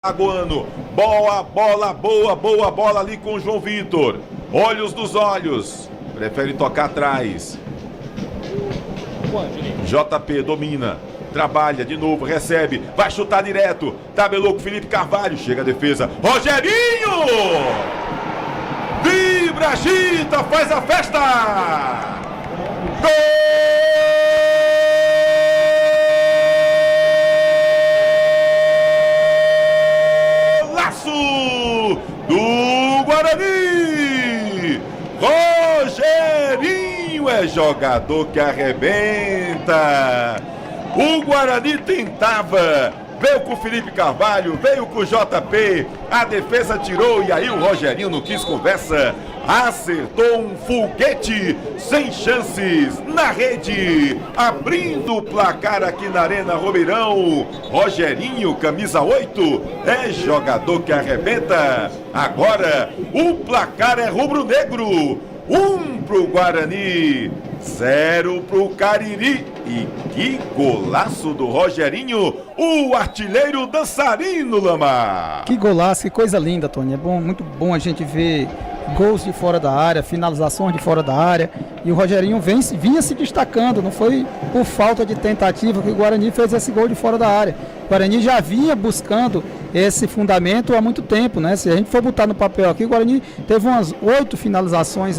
Lagoano, boa bola ali com o João Vitor. Olhos dos olhos, prefere tocar atrás. JP domina, trabalha de novo, recebe, vai chutar direto. Tabelou com Felipe Carvalho, chega a defesa. Rogerinho! Vibra, agita, faz a festa! Gol! Do Guarani, Rogerinho é jogador que arrebenta. O Guarani tentava, veio com o Felipe Carvalho, veio com o JP, a defesa tirou e aí o Rogerinho não quis conversa, acertou um foguete sem chances na rede, abrindo o placar aqui na Arena Romeirão. Rogerinho, camisa 8, é jogador que arrebenta. Agora o placar é rubro-negro, 1 pro Guarani, 0 pro Cariri. E que golaço do Rogerinho, o artilheiro dançarino, Lama. Que golaço, que coisa linda, Tony. É bom, muito bom a gente ver gols de fora da área, finalizações de fora da área. E o Rogerinho vinha se destacando, não foi por falta de tentativa que o Guarani fez esse gol de fora da área. O Guarani já vinha buscando esse fundamento há muito tempo, né? Se a gente for botar no papel aqui, o Guarani teve umas 8 finalizações